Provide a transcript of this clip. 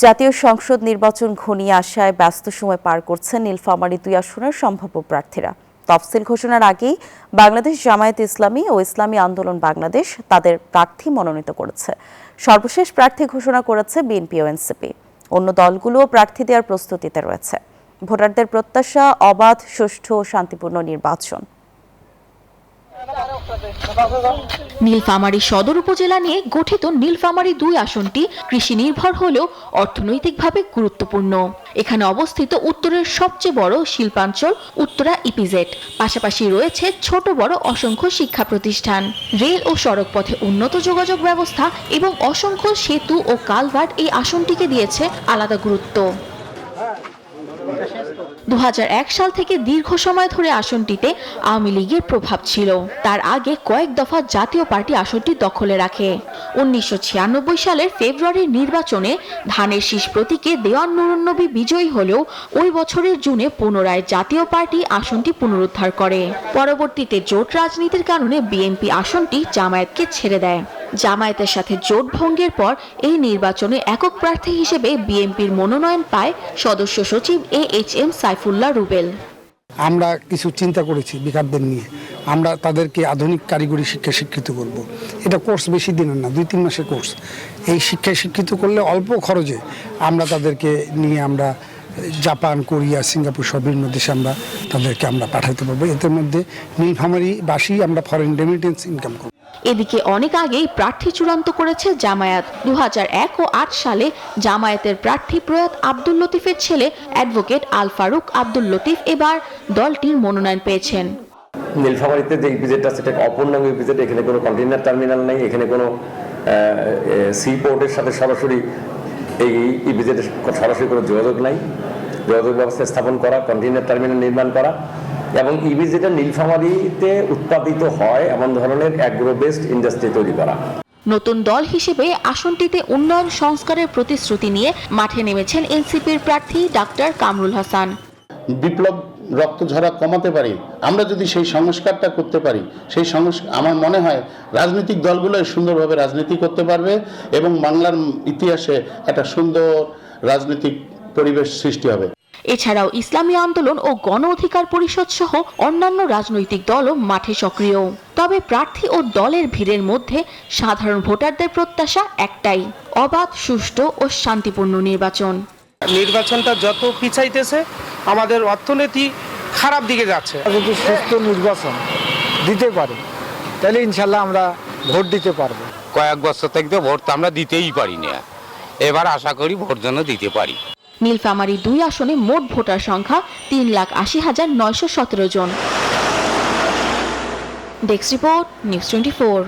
জাতীয় সংসদ নির্বাচন ঘনিয়ে আসায় ব্যস্ত সময় পার করছেন নীলফামারী 2 আসনের সম্ভাব্য প্রার্থীরা। তফসিল ঘোষণার আগেই বাংলাদেশ জামায়াতে ইসলামী ও ইসলামী আন্দোলন বাংলাদেশ তাদের প্রার্থী মনোনীত করেছে। সর্বশেষ প্রার্থী ঘোষণা করেছে বিএনপি ও এনসিপি। অন্য দলগুলোও প্রার্থী দেওয়ার প্রস্তুতিতে রয়েছে। ভোটারদের প্রত্যাশা অবাধ, সুষ্ঠু ও শান্তিপূর্ণ নির্বাচন। নীলফামারী সদর উপজেলা নিয়ে গঠিত নীলফামারী 2 আসনটি কৃষি নির্ভর হলেও অর্থনৈতিকভাবে গুরুত্বপূর্ণ। এখানে অবস্থিত উত্তরের সবচেয়ে বড় শিল্পাঞ্চল উত্তরা ইপিজেড। পাশাপাশি রয়েছে ছোট বড় অসংখ্য শিক্ষা প্রতিষ্ঠান, রেল ও সড়ক পথে উন্নত যোগাযোগ ব্যবস্থা এবং অসংখ্য সেতু ও কালভার্ট এই আসনটিকে দিয়েছে আলাদা গুরুত্ব। 2001 সাল থেকে দীর্ঘ সময় ধরে আসনটিতে আওয়ামী লীগের প্রভাব ছিল। তার আগে কয়েক দফা জাতীয় পার্টি আসনটি দখলে রাখে। 1996 সালের ফেব্রুয়ারির নির্বাচনে ধানের শীষ প্রতীকে দেওয়ান নুরুন নবী বিজয়ী হলেও ওই বছরের জুনে পুনরায় জাতীয় পার্টি আসনটি পুনরুদ্ধার করে। পরবর্তীতে জোট রাজনীতির কারণে বিএনপি আসনটি জামায়াতকে ছেড়ে দেয়। জামায়াতের সাথে জোট ভঙ্গের পর এই নির্বাচনে একক প্রার্থী হিসেবে বিএনপির মনোনয়ন পায় সদস্য সচিব AHM সাইফুল্লাহ রুবেল। আমরা কিছু চিন্তা করেছি বেকারদের নিয়ে। আমরা তাদেরকে আধুনিক কারিগরি শিক্ষা শিক্ষিত করব। এটা কোর্স বেশি দিনের না, 2-3 মাসের কোর্স। এই শিক্ষায় শিক্ষিত করলে অল্প খরচে আমরা তাদেরকে নিয়ে আমরা জাপান, কোরিয়া, সিঙ্গাপুর সব বিভিন্ন দেশে তাদেরকে আমরা পাঠাতে পারবো। এদের মধ্যে নীলফামারীবাসী আমরা ফরেন রেমিটেন্স ইনকাম করব। এদিকে অনেক আগেই প্রার্থী চূড়ান্ত করেছে জামায়াত। 2001 ও 8 সালে জামায়াতের প্রার্থী প্রয়াত আব্দুল লতিফের ছেলে অ্যাডভোকেট আল ফারুক আব্দুল লতিফ এবার দলটির মনোনয়ন পেয়েছেন। নীলফামারীতে যে ইপিজেডটা সেটা অপূর্ণাঙ্গ ইপিজেড। এখানে কোনো কন্টেইনার টার্মিনাল নেই, এখানে কোনো সি পোর্টের সাথে সরাসরি এই ইপিজেডের সরাসরি কোনো যোগাযোগ নাই। যোগাযোগ ব্যবস্থা স্থাপন করা, কন্টেইনার টার্মিনাল নির্মাণ করা এবং ইপিজেডটা নীলফামারীতে উৎপাদিত হয় এমন ধরনের অ্যাগ্রো বেসড ইন্ডাস্ট্রি তৈরি করা। নতুন দল হিসেবে আসনটিতে উন্নয়ন সংস্কারের প্রতিশ্রুতি নিয়ে মাঠে নেমেছেন এনসিপির প্রার্থী ডাক্তার কামরুল হাসান। বিপ্লব রক্তঝরা কমাতে পারি, আমরা যদি সেই সংস্কারটা করতে পারি, সেই আমার মনে হয় রাজনৈতিক দলগুলো সুন্দরভাবে রাজনীতি করতে পারবে এবং বাংলার ইতিহাসে একটা সুন্দর রাজনৈতিক পরিবেশ সৃষ্টি হবে। এছাড়াও ইসলামী আন্দোলন ও গণ অধিকার পরিষদ সহ অন্যান্য রাজনৈতিক দলও মাঠে সক্রিয়। তবে প্রার্থী ও দলের ভিড়ের মধ্যে সাধারণ ভোটারদের প্রত্যাশা একটাই, অবাধ, সুষ্ঠু ও শান্তিপূর্ণ নির্বাচন। নির্বাচনটা যত পিছাইতেছে আমাদের অর্থনীতি খারাপ দিকে যাচ্ছে। যদি সুস্থ নির্বাচন দিতে পারে তাহলে ইনশাল্লাহ আমরা ভোট দিতে পারবো। কয়েক বছর থেকে ভোট তো আমরা দিতেই পারি না, এবার আশা করি ভোট যেন দিতে পারি। নীলফামারী 2 আসনে মোট ভোটার সংখ্যা 3,80,917 জন। Desk report, news 24।